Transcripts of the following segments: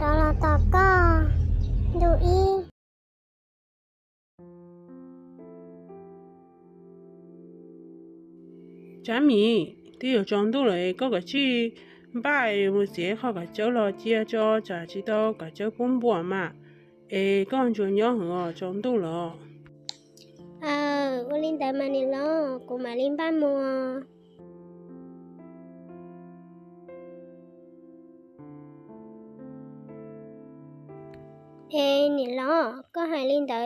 ตอลอตอก็ดูอีChả mì, thì ở trong đó lại có cái chi bài một chế họ cái cháu lo chia cho chả chỉ đâu cái cháu bốn bùa mà. Ê, con cho nhớ ở trong đó lo. วันลินแต่มานี่ล้อกูมาลินบ้านมัวนี่ล้อก็ให้ลินแต่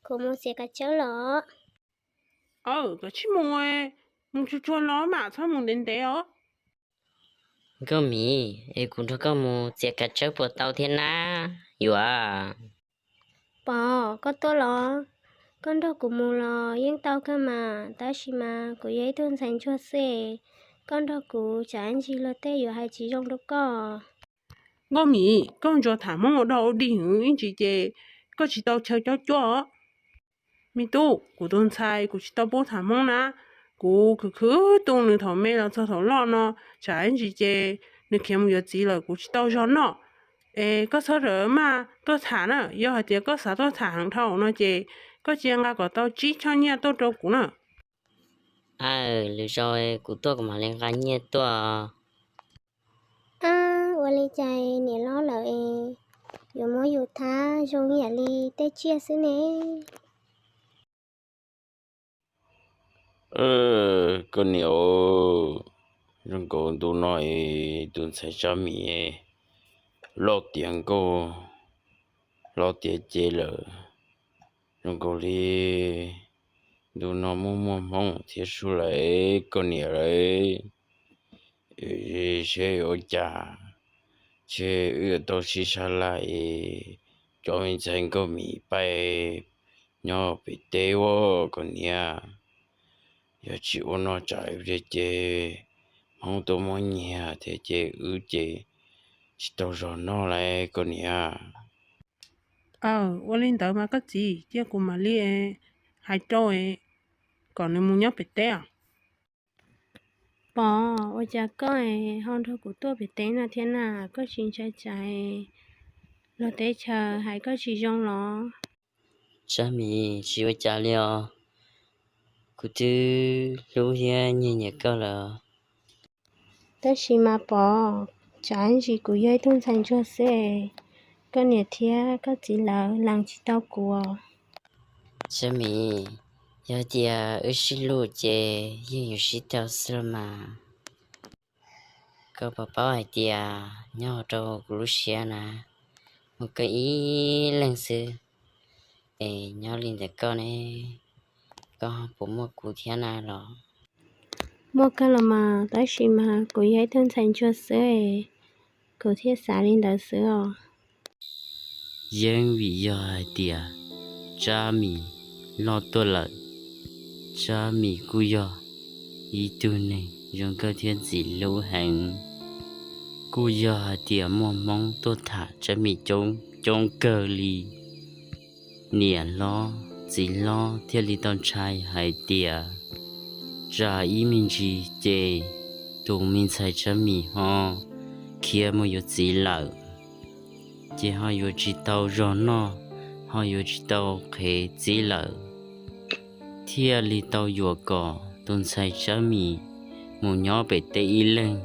กูมูเสียกับเจ้าล้อ cái chi mua muốn cho nó mà sao muốn đến đấy ó. Có mì, cũng cho có một chiếc cà chớp của tàu thiên na,อยู่อ่ะ ปอก็ตัวล้อcon đó của mù lò yên tao cơ mà ta chỉ mà của giấy thôn thành cho xe con đó của chả anh chỉ là têอยู่hai chỉ trong đó có Ngô mì, con cho thả mong ở đâu đi hưởng chị chê, có chỉ tao chơi cho chó. Mì tu, của tôn sai, của chỉ tao bố thả mong ná. Của cứ tôn nữ thỏ mê là cho thỏ lọ nó, chả anh chị chê, nữ kiếm một gì là của chỉ tao cho nó. Ê, có sợ rỡ mà, có thả nè, do hạt tiết có xá tao thả hàng thảo nó chê, có chị nga có tao chỉ cho nhà tao đâu cũng nè. Lưu rồi, của tôi cũng mà lên gắn nhiệt tôi. วันลีใจเนี่ยล้อเหรออยู่มออยู่ท้าชงอย่าลีเตเชียซิเน่ con nhiều rong cô tu nói tu sẽ cho mì lo tiền cô lo tiền chế lợ rong cô đi tu nó mua mong thiết số lại con nhiều đấy sẽ ở nhà sẽ ở đâu xí xa lại cho mình thành có mì bay nhỏ bị tê vô con nhiều giờ chịu nó chạy về chế mong tôi muốn nhà thế chế chế chỉ tao rồi nó lại con nhà Tôi lên tới mà có gì, chứ cũng mà li hai trâu còn nếu muốn nhớ phải té à? Bò, ôi cha có hôn thôi của tôi bị té là thế nào, có chuyện chạy lo té chờ hay có chuyện trong nó. Chả mì, chỉ với chả liều. Của tôi lưu hiên như nhẹ cơ là. Tất chỉ mà bò, chẳng chỉ của giấy thôn thành cho xe, có nhiệt thiết, có chỉ là làng chỉ tao của. Chả mì, giờ thì ở xí lũ chế, yênอยู่xí tao xưa mà. Có bà bảo hay thì nhau trâu của lúc xưa nè. Một cái ý lần xưa. Nhau lên để con ấy. Có bố một cụ thiên nào đó. Một cái là mà, tất chỉ mà của giấy thôn thành cho xe, của thiết xã lên đó xưa. Yên vì giờ hay thì cha mì lo tôi lợi. Cha mì cú giờ ý tu này dùng cơ thiên dị lưu hành cú giờ thì mong tôi thả cha mì trong cơ li nè lo dị lo thiên li ton trai hay tiệt ra ý mình gì chê tụ mình xài cha mì ho kia mà yêu dị lợi chỉ họ yêu chỉ tao rồi nó họ yêu chỉ tao khế dị lợi thiên li tao yêu cỏ tôn sai cha mì một nhỏ bé tê y lên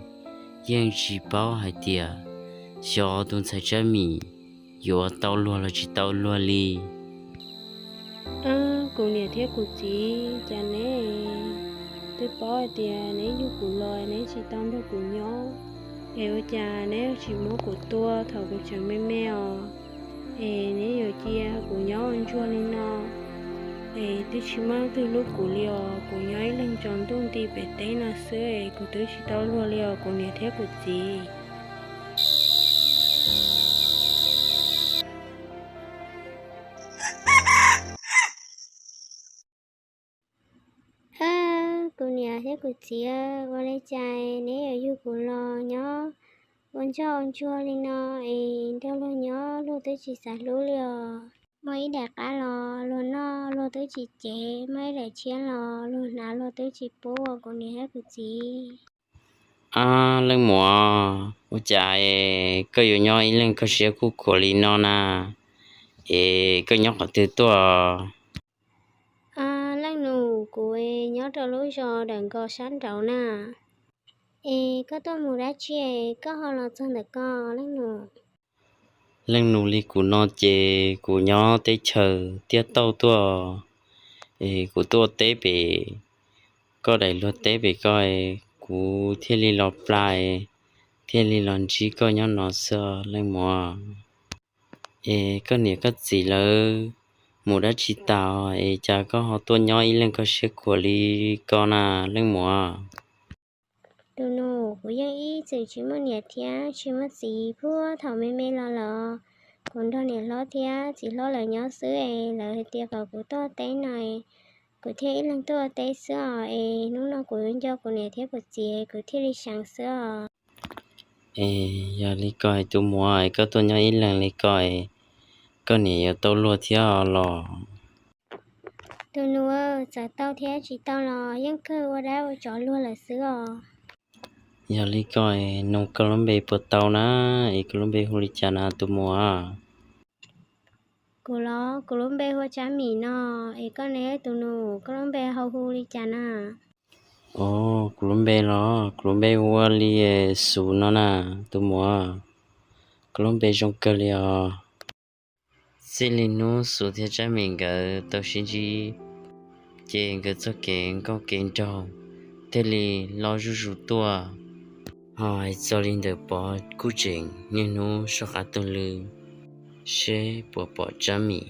yên chỉ bảo hai tia cho tôn sai cha mì yêu tao luôn là chỉ tao luôn li Của nhiệt thiết của chị cha nè tôi bảo thì nè yêu của loài nè chỉ tao đâu của nhỏ yêu cha nè chỉ mua của tua thầu của chồng mẹ mèo nè yêu chia của nhỏ ăn chua lên nó tôi chỉ mang từ lúc của liều của nhỏ lên tròn tung đi về tây nó sữa của tôi chỉ tao luôn liều của nhiệt thiết của chị của nhà thế của chị con lấy chai nếu ở yêu của lo nhó con cho ăn chua lên nó theo lo nhó lo tới chỉ xả lúa liều mấy đẹp cá lò luôn nó lo tới chỉ chế mấy đẹp chiên lò luôn nã lo tới chỉ bố của nhà hết của chị lưng mùa u chạy có yêu nhau ý lưng có xe khu của lý nó nà có nhóc ở từ tua lăng nụ của nhớ trò lối cho đừng có sáng trậu nà có tôi mù đã chê có họ là chân được co lăng nụ lưng nụ lý của nó chê của nhỏ tế chờ tiết tàu tua của tua tế bể có đầy luật tế bể coi của thiên lý lọt lại thiên lý lọt chỉ có nhỏ nó sơ lưng mùa có nghĩa có gì lỡ mùa đã chỉ tạo chả có họ tua nhỏ ý lên có xe của lý con lưng mùa đồ nụ của dân ý sự chỉ một nhiệt thia chỉ một gì phua thảo mê lo còn đó nhiệt lo thia chỉ lo là nhỏ sữa là tiệc của tôi tế này của thế lần tôi tế sữa lúc nào của cho của nhiệt thia của chị của thế đi sáng sữa giờ lý coi tụ mùa có tua nhỏ ý lên lý coi có nghĩa tao lùa thia lò đồ nụ giờ tao thia chỉ tao lo dân cơ qua đó cho luôn là sữa giờ lý coi nông Colombe bờ tàu na Colombe Holichana tụ mùa Colombe hoa chả mì nó con này tụi nó Colombe hậu hu đi chả na Colombe lo Colombe hoa li su nó na tụ mùa Colombe trong cơ liao Selino su theo cha mình cái tàu xin chi trên cái chỗ kiện có kiện trâu thế li lo rủ tua hỏi cho linh được bỏ cú trình nhưng nó sao cả tuần lư sẽ bỏ cha mì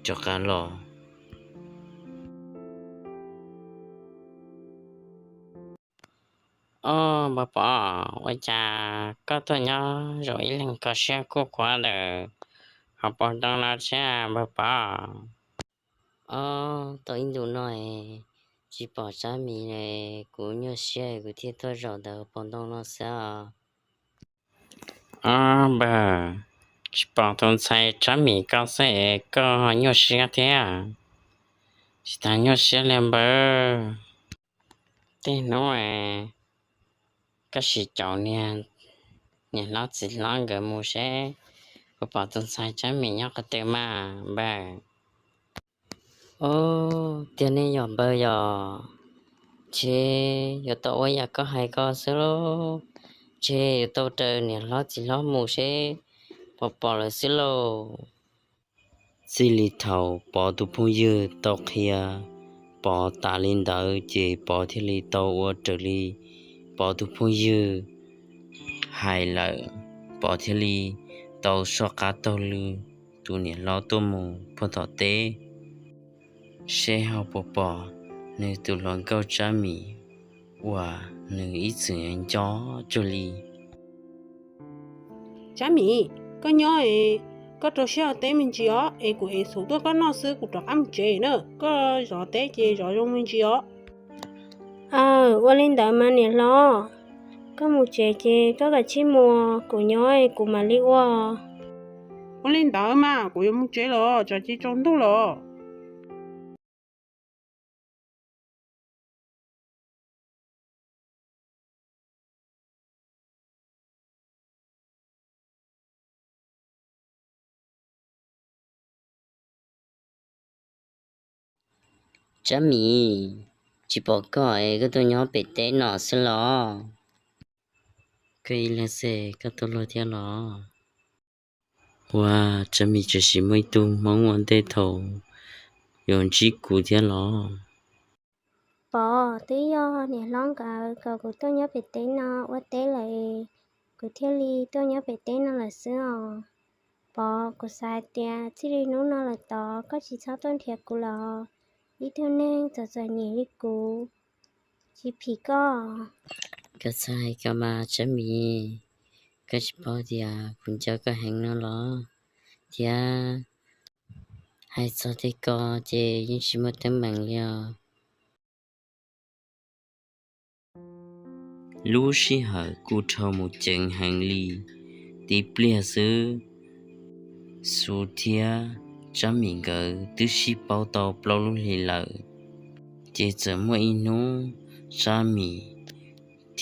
cho cả lò bà bỏ quay cha có tôi nhớ rồi lần có xe của quá đời học bỏ đông là xe bà bỏ tôi in đủ nói chỉ bỏ cha mì này cũng như xe của thiết thôi rồi đâu bỏ đông là xe bà chỉ bỏ tôi xài cha mì cao xe có nhiều xe thế chỉ ta nhiều xe lên bờ thế nói cái gì cháu nè nó chỉ lo cái mua xe có bỏ tôi xài cha mì nhau cái tiền mà bà tiền này dọn bờ giờ chế giờ tôi giờ có hai con sữa chế tôi trời nè nó chỉ lo mua xe bỏ lại xí lô xí lì thầu bỏ tụ phong dư tàu kia bỏ tà lên đỡ chế bỏ thiết lì tàu ở trở lì bỏ tụ phong dư hai lợi bỏ thiết lì tàu so cá tàu lư tụ nè lo tụ mù phong thọ tế xe hao bỏ nơi tụ loạn câu cha mì và nơi ít sự anh cho lì cha mì có nhớ có trò xe tế mình chỉ của số tôi có nó sư của trò ăn chế nữa có gió tế chế gió trong mình chỉ qua lên đợi mà nè lo có một chế có cả chi mùa của nhớ của mà đi qua lên đợi mà của em chế lo cho chị trong đâu lo cha mì chỉ bỏ coi cái tôi nhỏ bị té nọ xí lo cái là xe cái tôi lo theo lo cha mì chỉ xí mấy tu mong muốn để thầu dùng chỉ cụ theo lo bỏ tí do nè lon cả của tôi nhớ bị té nó qua té lại của theo ly tôi nhớ bị té nó là sữa bỏ của sai tia chỉ đi nấu nó là to có chỉ sao tôi thiệt của lo đi theo nên giờ nhỉ đi cũ chỉ phí có cái sai cái mà cha mì cái bỏ thì cũng cho cái hàng nó lo thì hay sao thì có chế những gì mà tấm bằng liao lúc xí hở cụ thâu một chân hàng ly tí bia sư số thia cha mình gỡ tứ xí bao tàu bao lúc lì lợ chế giờ mỗi nô cha mì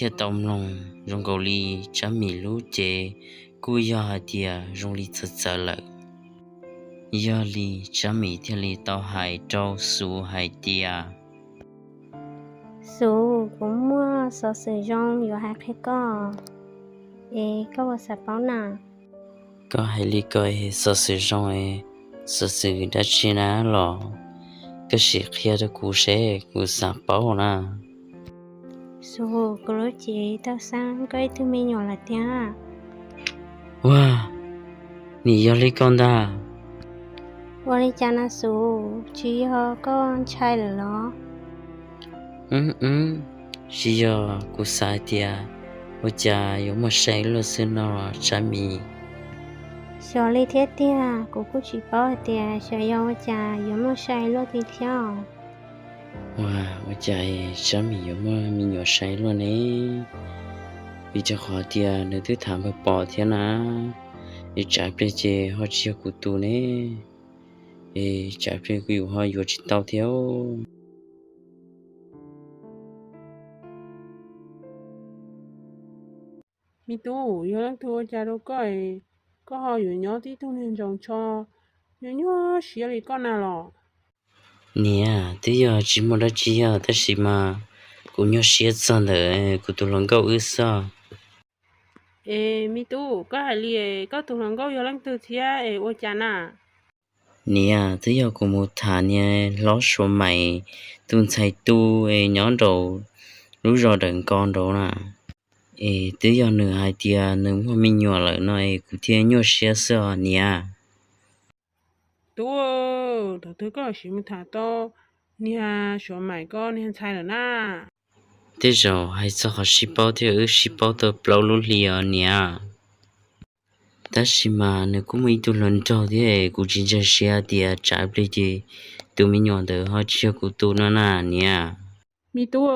thiết tông lòng rong cầu ly chả mì lú chế cú ya hà tia rong ly thật sợ lợi ya ly chả mì thiết ly tao hải trâu su hải tia Su cũng mua sở sử dụngอยู่hai cái có có một sản phẩm nào có hải ly coi sở sử rong sở sử đã chi ná lò cái sự kia đó cú sẽ cú sản bảo na Su cô lối chị tao sang cái thứ mình nhỏ là tia wow nì ya ly con da Wali chana su chỉ ho con trai rồi đó chỉ do cú sai tia我家有么谁了是那啥米 Sợ lý thiết tia cũng chỉ bảo tia sợ yêu cha有没有晒落地跳哇我家啥米有么米有谁了呢比较好tia nếu thứ thảm phải bỏ thế na để trái bề chế họ chia cụ tu nè trái bề của họ vừa chỉ tao theo mi tu yo lang tu cha đâu có họ yo nhỏ tí tu nên trồng cho yo nhỏ xía li con nào lọ nè thế giờ chỉ một đợt chỉ à thế gì mà cũng nhớ xía chân đấy cụ tu lòng câu ư sao mi tu có hai li có tu lang go yo lang tu thia ô cha na nè thế giờ cũng một thà nè lót số mày tuần chạy tu nhỏ đầu lúc rồi đừng con đâu nè thế giờ nửa hai tia nửa mà mình nhỏ lại nói cụ thiên nhớ xía sao nè tu đầu tư có xí mi thà to nia số mày có nia sai rồi na thế giờ hay sao họ ship bao theo ship bao tờ bao luôn liền nè ta xí mà nếu cũng mấy tu lần trâu thế cũng chỉ cho xía tia trả bê gì tụi mình nhỏ được họ chưa cụ tu nó nè mi tu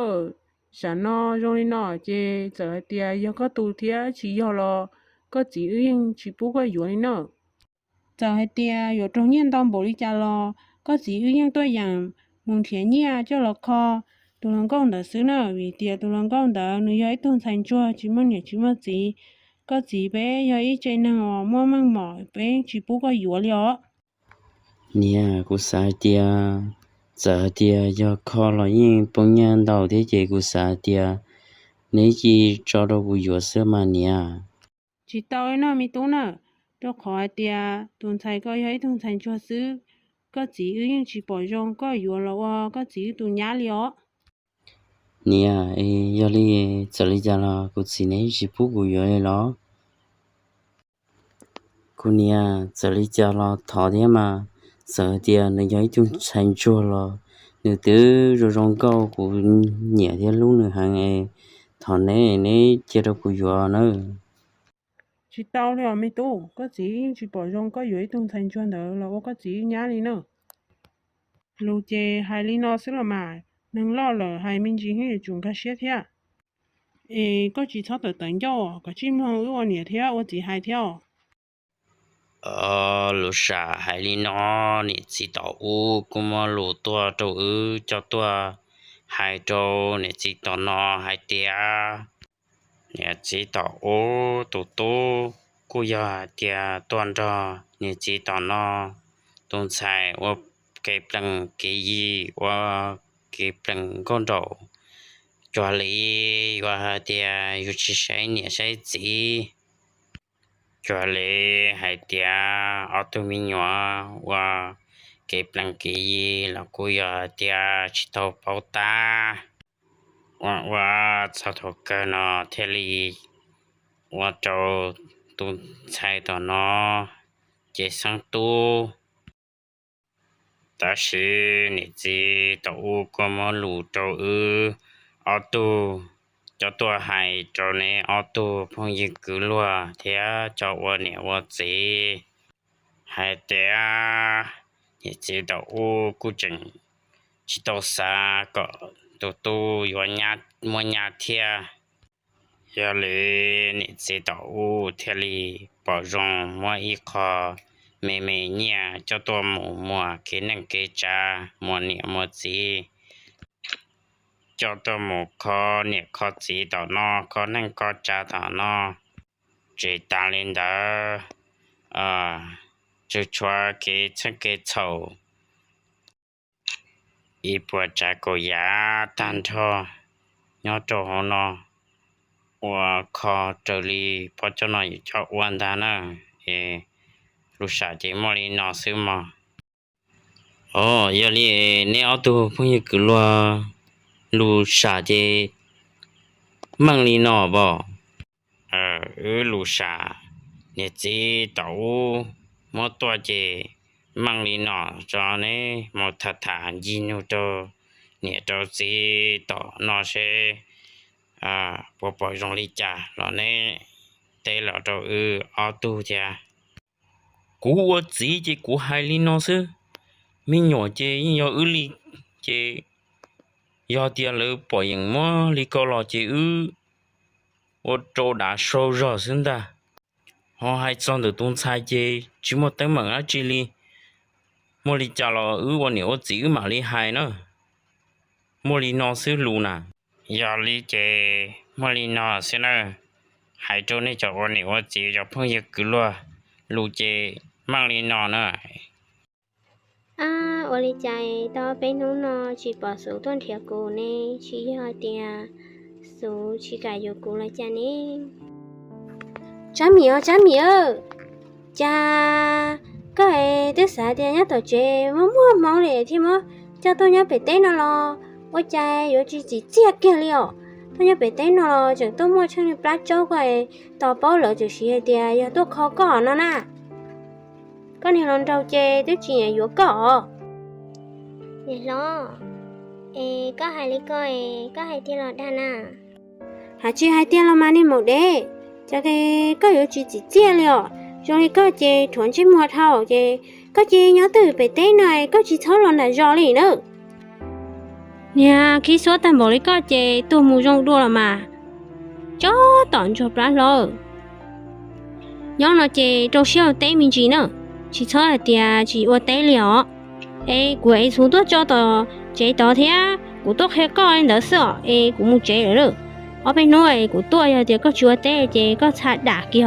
sáng nó rồi đi nó chứ giờ tia yo có tu thia chỉ yo lo có chỉ riêng chỉ bố có yo đi nó giờ tia yo trong nhiên tông bổ đi cha lo có chỉ riêng tôi rằng muốn thiên nhiên cho lo kho tu lang công đã xứ nào vì tia tu lang công đã nếu yo ít tuần thành chua chỉ muốn nhẹ chỉ muốn gì có chỉ bé yo ít chơi năng mua mang mỏi bé chỉ bố có yo liao nè cụ sai tia giờ tia do kho lo yên bông nhân đầu thế chị cụ sai tia nếu chỉ cho đâu cụ yo sớm mà nè chỉ tao ấy nó mi tu nè cho khỏi tia tuần thành có yo ít tuần thành chua xứ có chỉ riêng chỉ bỏ rong có yo lo có chỉ tu nhá liao nè yo li giờ li giờ là cụ chỉ nếu chỉ bố cụ yo li lo cụ nè giờ li giờ là thọ thế mà giờ tia nếu yo ít tuần thành chua lo nếu từ rồi rong câu cụ nhẹ thế luôn nữa hàng thọ này chưa đâu cụ yo nữa chỉ tao liao mi tu có chỉ bỏ rong có yo ít tuần thành chua nữa là có chỉ nhá li nữa lu chê hai li nó xứ là mà nâng lo là hai mình chỉ hay dùng cái xe theo có chỉ thao tự tận cho có chim không ưu nhẹ theo chỉ hai theo lúc xa hay li nó nị chỉ tao u cũng mà lù tua trâu cho tua hai trâu nị chỉ tao nó hai tia nị chỉ tao u tu cú ya tia tuần cho nị chỉ tao nó tuần sai wa cái plăng cái gì wa cái plăng con trâu cho lý wa tia yu chỉ sai nị sai gì cho lẽ hai tia ở tụi mình nhỏ và cái plan cái gì là cô giờ tia chỉ tao bảo ta và sau đó cái nó theo lý và cho tụi chạy tao nó chế sang tu ta sẽ nị chỉ tao có mà lù tao ở tu cho tôi hay cho nên ở tu phong gì cứ loa thế cho tôi nè tôi chỉ hay thế thì chỉ đầu cố trình chỉ đầu xa có tu yo nhà mua nhà thế giờ lên nè chỉ đầu thế li bảo rong mua ít kho mẹ nhà cho tôi mua cái năng cái cha mua nè mua gì cho tôi một khó nhiệt khó gì đó nó có nên có cha đó nó chỉ ta lên đó chú cho cái chân cái sầu ít bữa cha cô giá tan cho nhớ cho họ nó và khó trở đi bỏ cho nó cho quan ta nữa lúc sáng chỉ mua đi nó xứ mà giờ đi nếu tôi không như cứ lo lúc sáng chỉ mang đi nó bỏ lúc sáng nhớ chỉ tàu một tuổi chỉ mang đi nó cho nên một thật thà gì nữa cho nhớ cho chỉ tàu nó sẽ bỏ trong lý trả nó nên đây là cho ở tu cha cú chỉ chỉ cú hai lý nó sư mình nhỏ chế nhỏ lý chế do tiền lỡ bỏ những món lý câu lo chế ô tô đã sâu rõ xin ta họ hay chọn được tôn sai chế chỉ một tấm bằng chế lý mua lý trả lo ô nhiều chỉ mà lý hai nữa mua lý nó sư lù nè do lý chế mua lý nó xin nữa hai chỗ này cho ô nhiều chỉ cho phong nhiệt cứ lo lù chế mang lý nó nữa ô lý chạy tao bên nó chỉ bỏ số tuần thiệt cô nè chỉ hỏi tiền số chỉ cả yêu cô là cha nè cha mì ơi cha cái đứa xã tiền nhá tao chơi mua máu để thì mà cho tôi nhá phải tên nó lo ôi cha yêu chỉ chia kia liao tôi nhá phải tên nó chẳng tôi mua cho nên plát châu cái tao bao lỡ chỉ xí tiền yêu tôi khó có nó nè con hiểu lần đầu chơi tôi chỉ là yếu cỏ vậy lo có hai lý coi có hai tiền lọt đàn à hả chị hai tiền là mà nên một đấy cho cái có yếu chỉ chia liao cho nên có chơi thuần chơi mua thầu chơi có chơi nhớ từ bể tế này có chỉ thấu lần là do lì nữa nhà khi số tầm bộ lý có chơi tôi mua rong đua là mà cho tận cho plát rồi nhớ nó chơi trong siêu tế mình chỉ nữa chỉ cho là tiền chỉ ở tế liao quậy xuống tôi cho tao chế tao thế của tôi hay có anh đỡ sợ cũng muốn chế rồi ở bên nội của tôi thì có chúa tế chế có chặt đá kia